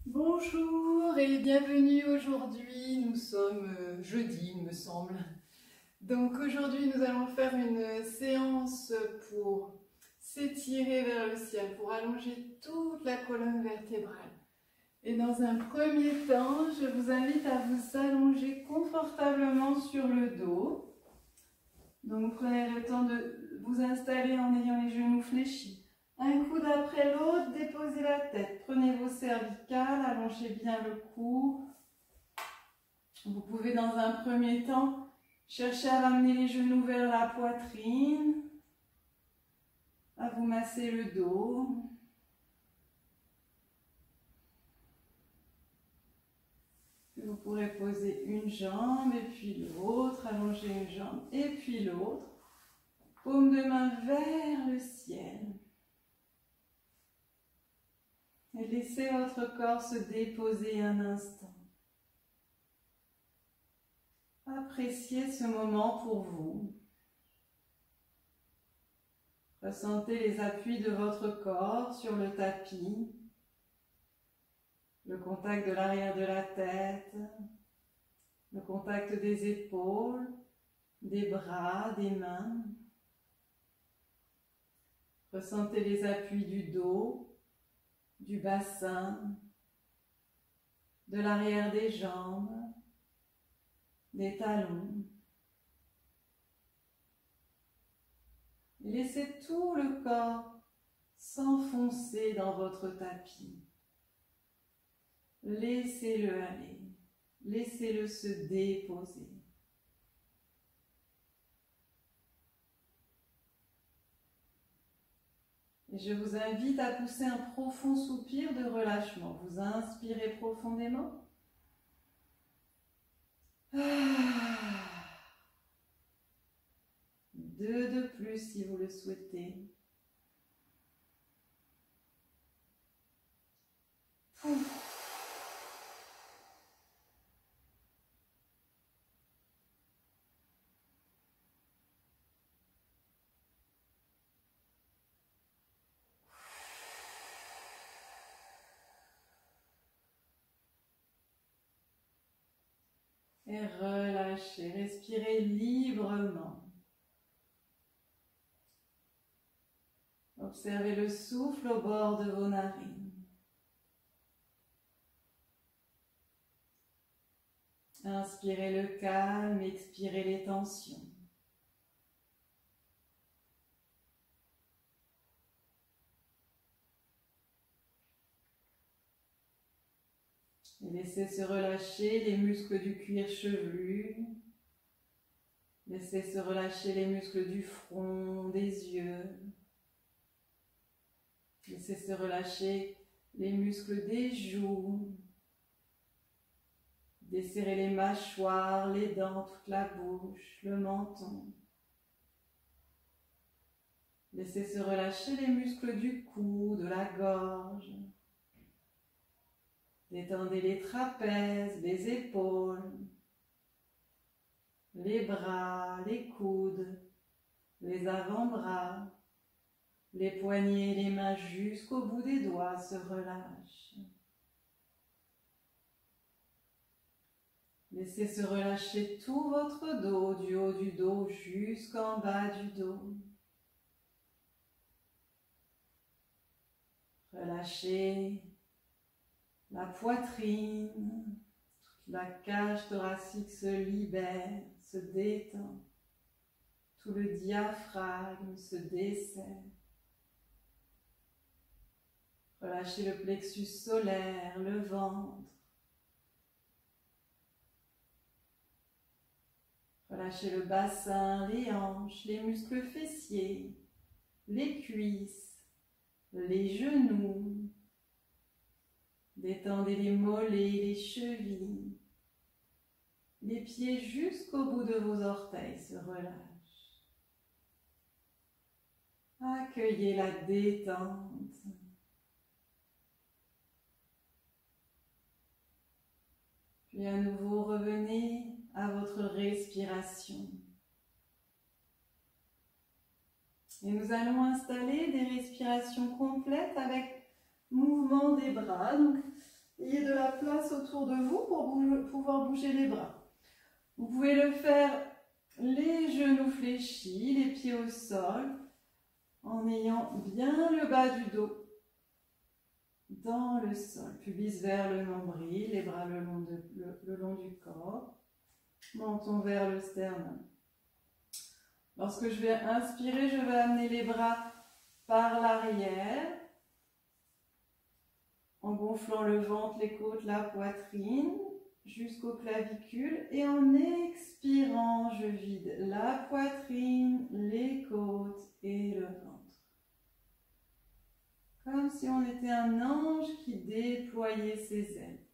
Bonjour et bienvenue. Aujourd'hui, nous sommes jeudi, il me semble. Donc aujourd'hui, nous allons faire une séance pour s'étirer vers le ciel, pour allonger toute la colonne vertébrale. Et dans un premier temps, je vous invite à vous allonger confortablement sur le dos. Donc prenez le temps de vous installer en ayant les genoux fléchis. Un coude après l'autre, déposez la tête. Prenez vos cervicales, allongez bien le cou. Vous pouvez dans un premier temps chercher à ramener les genoux vers la poitrine, à vous masser le dos. Vous pourrez poser une jambe et puis l'autre, allonger une jambe et puis l'autre. Paume de main vers le ciel. Et laissez votre corps se déposer un instant. Appréciez ce moment pour vous. Ressentez les appuis de votre corps sur le tapis, le contact de l'arrière de la tête, le contact des épaules, des bras, des mains. Ressentez les appuis du dos, du bassin, de l'arrière des jambes, des talons. Et laissez tout le corps s'enfoncer dans votre tapis. Laissez-le aller, laissez-le se déposer. Et je vous invite à pousser un profond soupir de relâchement. Vous inspirez profondément. Deux de plus si vous le souhaitez. Et relâchez, respirez librement. Observez le souffle au bord de vos narines. Inspirez le calme, expirez les tensions. Et laissez se relâcher les muscles du cuir chevelu. Laissez se relâcher les muscles du front, des yeux. Laissez se relâcher les muscles des joues. Desserrez les mâchoires, les dents, toute la bouche, le menton. Laissez se relâcher les muscles du cou, de la gorge. Détendez les trapèzes, les épaules, les bras, les coudes, les avant-bras, les poignets, les mains jusqu'au bout des doigts se relâchent. Laissez se relâcher tout votre dos, du haut du dos jusqu'en bas du dos. Relâchez la poitrine, toute la cage thoracique se libère, se détend. Tout le diaphragme se desserre. Relâchez le plexus solaire, le ventre. Relâchez le bassin, les hanches, les muscles fessiers, les cuisses, les genoux. Détendez les mollets, les chevilles. Les pieds jusqu'au bout de vos orteils se relâchent. Accueillez la détente. Puis à nouveau revenez à votre respiration. Et nous allons installer des respirations complètes avec mouvement des bras. Donc, ayez de la place autour de vous pour pouvoir bouger les bras. Vous pouvez le faire les genoux fléchis, les pieds au sol, en ayant bien le bas du dos dans le sol. Pubis vers le nombril, les bras le long du corps, menton vers le sternum. Lorsque je vais inspirer, je vais amener les bras par l'arrière, en gonflant le ventre, les côtes, la poitrine, jusqu'aux clavicules. Et en expirant, je vide la poitrine, les côtes et le ventre. Comme si on était un ange qui déployait ses ailes.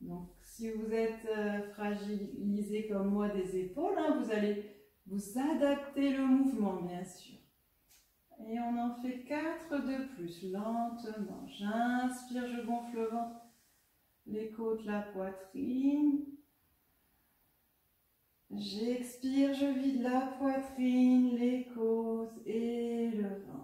Donc, si vous êtes fragilisé comme moi des épaules, hein, vous allez vous adapter le mouvement, bien sûr. Et on en fait 4 de plus, lentement. J'inspire, je gonfle le ventre, les côtes, la poitrine. J'expire, je vide la poitrine, les côtes et le ventre.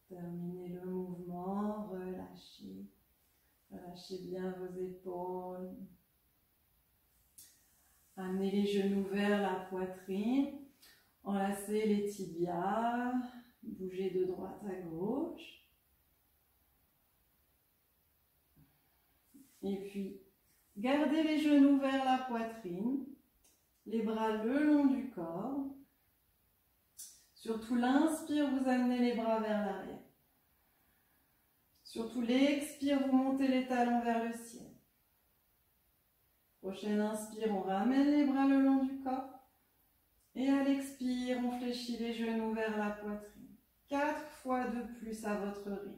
Terminez le mouvement, relâchez. Relâchez bien vos épaules. Amenez les genoux vers la poitrine. Enlacez les tibias. Bougez de droite à gauche. Et puis, gardez les genoux vers la poitrine. Les bras le long du corps. Surtout l'inspire, vous amenez les bras vers l'arrière. Surtout l'expire, vous montez les talons vers le ciel. Prochaine inspire, on ramène les bras le long du corps. Et à l'expire, on fléchit les genoux vers la poitrine. 4 fois de plus à votre rythme.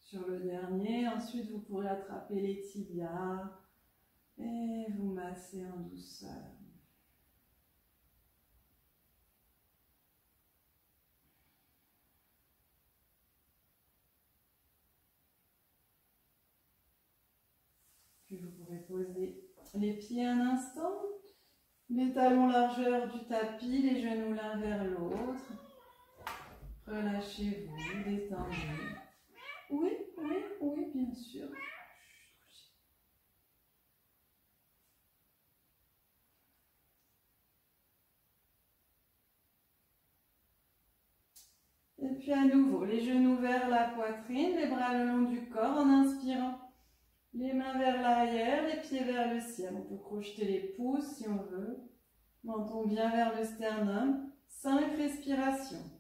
Sur le dernier, ensuite vous pourrez attraper les tibias et vous masser en douceur. Puis vous pourrez poser les pieds un instant, les talons largeur du tapis, les genoux l'un vers l'autre. Relâchez-vous, détendez. Oui, oui, oui, bien sûr. Et puis à nouveau, les genoux vers la poitrine, les bras le long du corps en inspirant. Les mains vers l'arrière, les pieds vers le ciel. On peut crocheter les pouces si on veut. Menton bien vers le sternum. 5 respirations.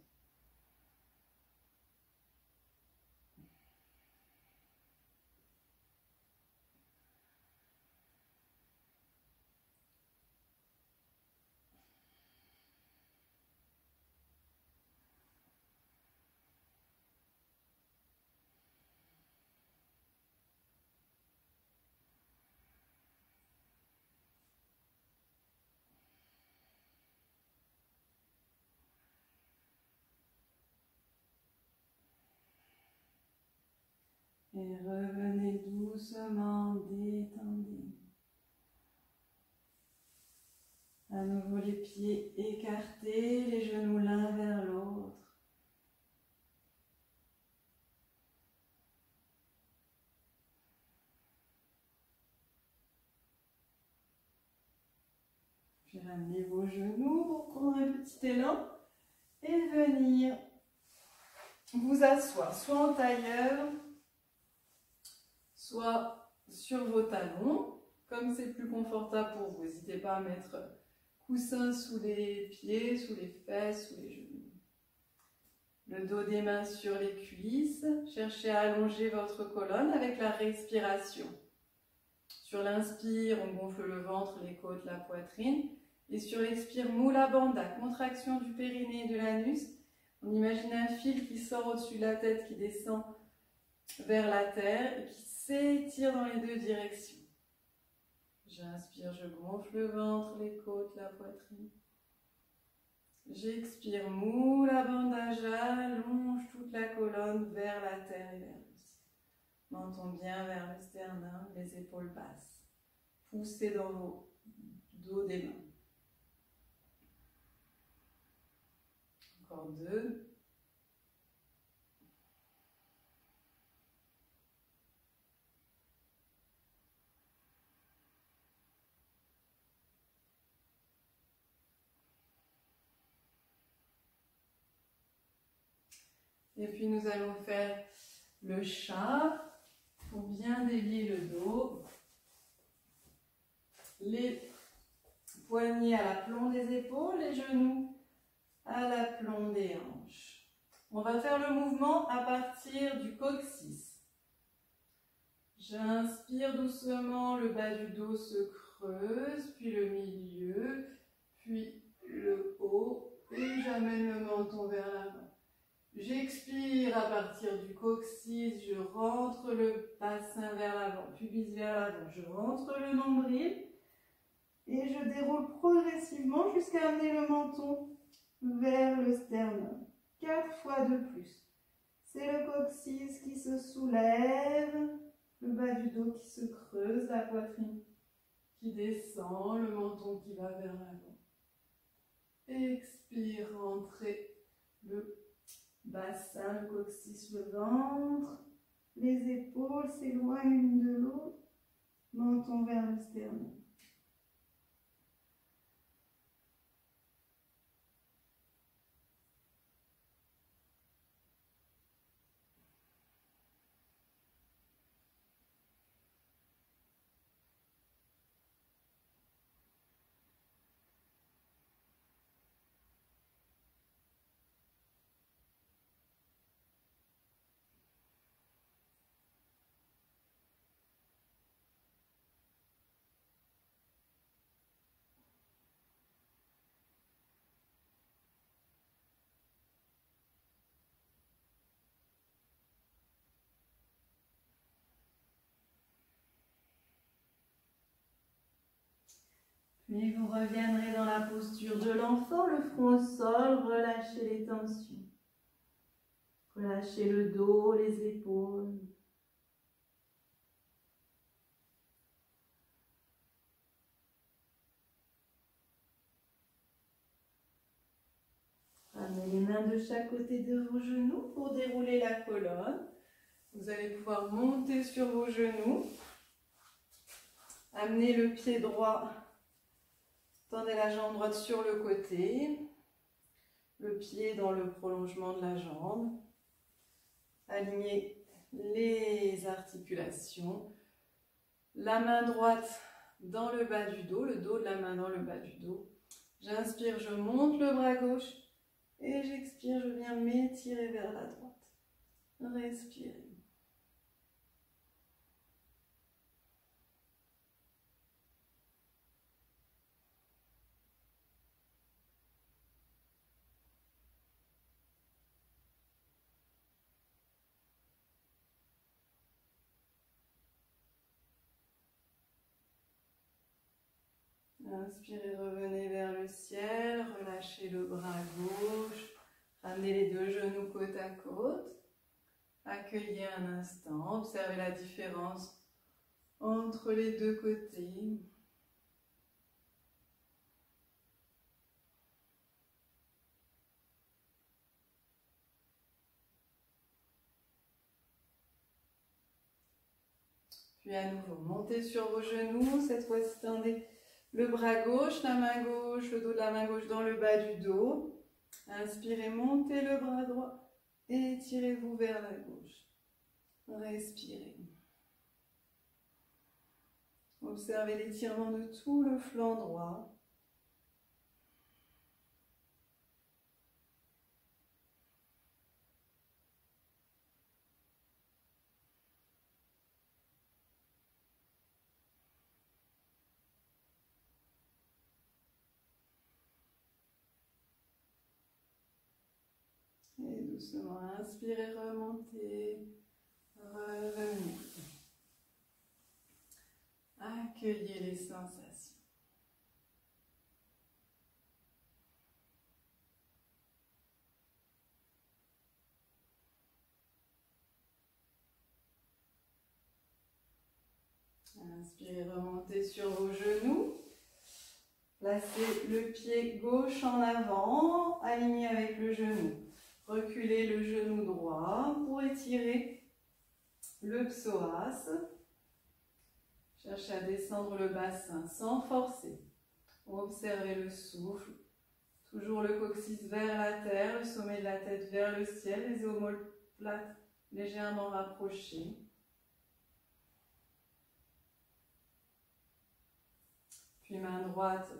Et revenez doucement, détendez. À nouveau les pieds écartés, les genoux l'un vers l'autre. Puis ramenez vos genoux pour prendre un petit élan et venir vous asseoir soit en tailleur, soit sur vos talons. Comme c'est plus confortable pour vous, n'hésitez pas à mettre coussin sous les pieds, sous les fesses, sous les genoux. Le dos des mains sur les cuisses. Cherchez à allonger votre colonne avec la respiration. Sur l'inspire, on gonfle le ventre, les côtes, la poitrine. Et sur l'expire, Mula Bandha, contraction du périnée et de l'anus. On imagine un fil qui sort au-dessus de la tête, qui descend vers la terre et qui s'étire dans les deux directions. J'inspire, je gonfle le ventre, les côtes, la poitrine. J'expire, Mula Bandha, j'allonge toute la colonne vers la terre et vers le ciel. Menton bien vers le sternum, les épaules basses. Poussez dans vos dos des mains. Encore 2. Et puis nous allons faire le chat pour bien délier le dos. Les poignets à l'aplomb des épaules, les genoux à l'aplomb des hanches. On va faire le mouvement à partir du coccyx. J'inspire doucement, le bas du dos se creuse, puis le milieu, puis le haut, et j'amène le menton vers l'avant. J'expire à partir du coccyx, je rentre le bassin vers l'avant, pubis vers l'avant, je rentre le nombril et je déroule progressivement jusqu'à amener le menton vers le sternum. 4 fois de plus. C'est le coccyx qui se soulève, le bas du dos qui se creuse, la poitrine qui descend, le menton qui va vers l'avant. Expire, rentrez le bassin, le coccyx, le ventre, les épaules s'éloignent l'une de l'autre, menton vers le sternum. Puis vous reviendrez dans la posture de l'enfant, le front au sol, relâchez les tensions. Relâchez le dos, les épaules. Ramenez les mains de chaque côté de vos genoux pour dérouler la colonne. Vous allez pouvoir monter sur vos genoux. Amenez le pied droit. Tendez la jambe droite sur le côté, le pied dans le prolongement de la jambe. Alignez les articulations. La main droite dans le bas du dos, le dos de la main dans le bas du dos. J'inspire, je monte le bras gauche et j'expire, je viens m'étirer vers la droite. Respirez. Inspirez, revenez vers le ciel, relâchez le bras gauche, ramenez les deux genoux côte à côte. Accueillez un instant, observez la différence entre les deux côtés. Puis à nouveau, montez sur vos genoux. Cette fois-ci, tendez le bras gauche, la main gauche, le dos de la main gauche dans le bas du dos. Inspirez, montez le bras droit et étirez-vous vers la gauche. Respirez. Observez l'étirement de tout le flanc droit. Et doucement, inspirez, remontez, revenez. Accueillez les sensations. Inspirez, remontez sur vos genoux. Placez le pied gauche en avant, aligné avec le genou. Reculez le genou droit pour étirer le psoas. Cherchez à descendre le bassin sans forcer. Observez le souffle. Toujours le coccyx vers la terre, le sommet de la tête vers le ciel, les omoplates légèrement rapprochées. Puis main droite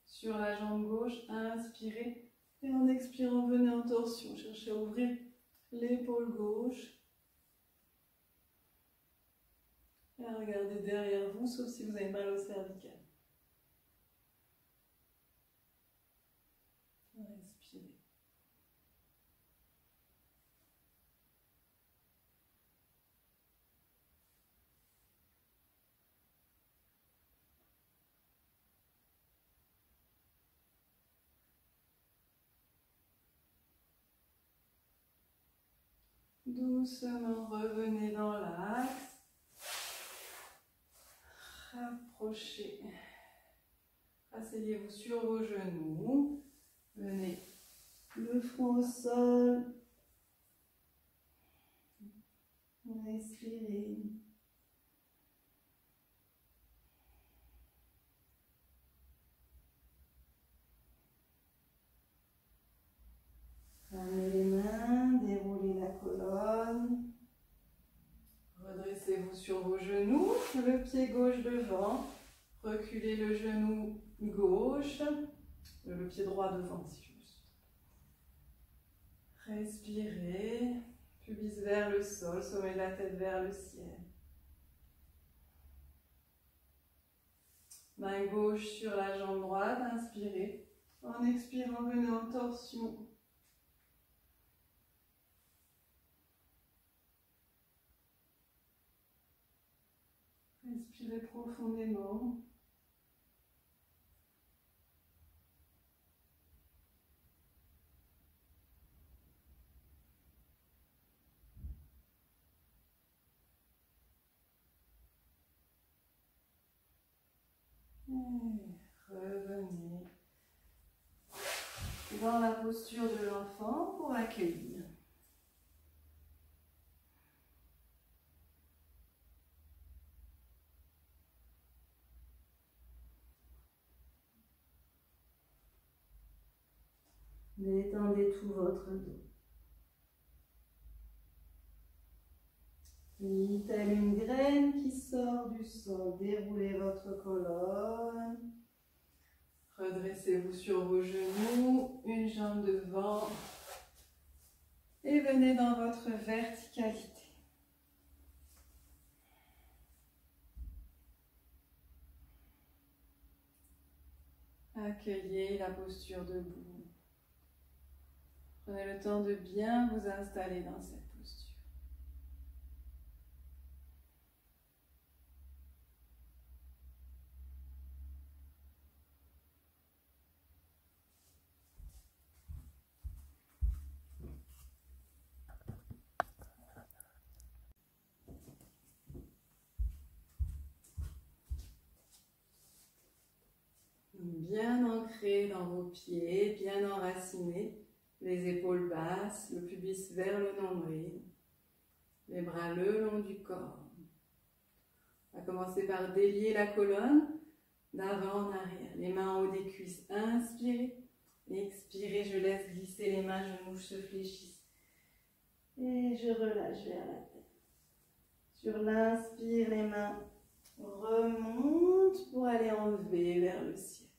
sur la jambe gauche, inspirez et en expirant, venez en torsion. Cherchez à ouvrir l'épaule gauche. Et à regarder derrière vous, sauf si vous avez mal au cervical. Respirez. Doucement, revenez dans l'axe. Rapprochez. Asseyez-vous sur vos genoux. Venez le front au sol. Respirez. Fermez les mains, déroulez la colonne. Redressez-vous sur vos genoux, le pied gauche devant. Reculez le genou gauche, le pied droit devant si juste. Respirez, pubis vers le sol, sommet de la tête vers le ciel. Main gauche sur la jambe droite, inspirez. En expirant, venez en torsion. Respirez profondément. Et revenez dans la posture de l'enfant pour accueillir. Détendez tout votre dos. Puis, telle une graine qui sort du sol, déroulez votre colonne. Redressez-vous sur vos genoux, une jambe devant. Et venez dans votre verticalité. Accueillez la posture debout. Prenez le temps de bien vous installer dans cette posture. bien ancrés dans vos pieds, bien enracinés, les épaules basses, le pubis vers le nombril, les bras le long du corps. On va commencer par délier la colonne d'avant en arrière, les mains en haut des cuisses. Inspirez, expirez, je laisse glisser les mains, genoux se fléchissent. Et je relâche vers la tête. Sur l'inspire, les mains remontent pour aller en V vers le ciel.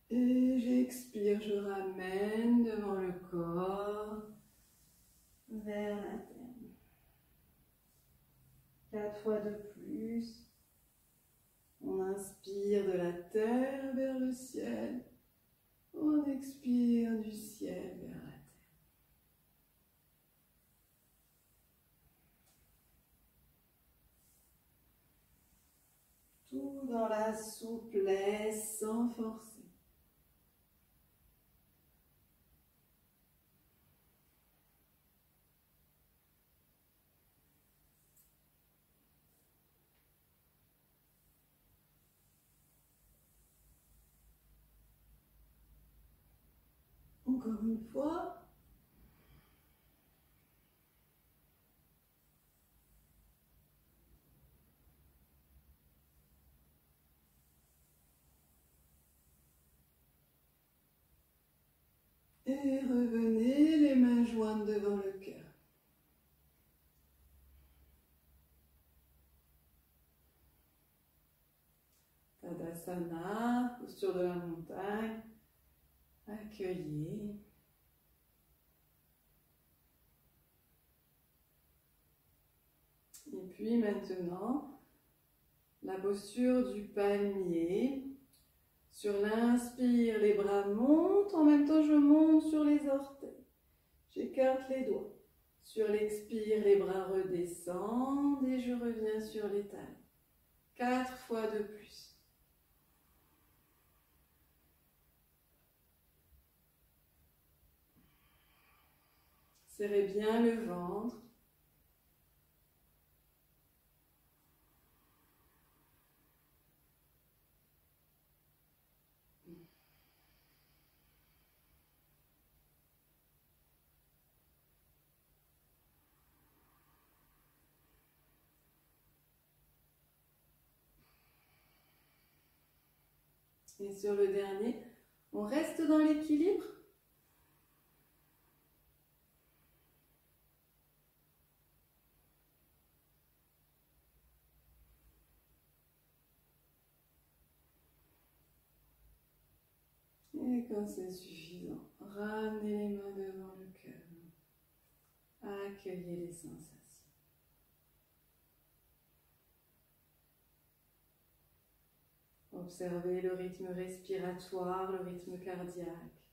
Et j'expire, je ramène devant le corps, vers la terre. 4 fois de plus. On inspire de la terre vers le ciel. On expire du ciel vers la terre. Tout dans la souplesse, sans forcer. Encore une fois. Et revenez, les mains jointes devant le cœur. Tadasana, posture de la montagne. Accueillez. Et puis maintenant, la posture du palmier. Sur l'inspire, les bras montent, en même temps je monte sur les orteils. J'écarte les doigts. Sur l'expire, les bras redescendent et je reviens sur les talons. 4 fois de plus. Serrez bien le ventre. Et sur le dernier, on reste dans l'équilibre. Et quand c'est suffisant, ramenez les mains devant le cœur. Accueillez les sensations. Observez le rythme respiratoire, le rythme cardiaque.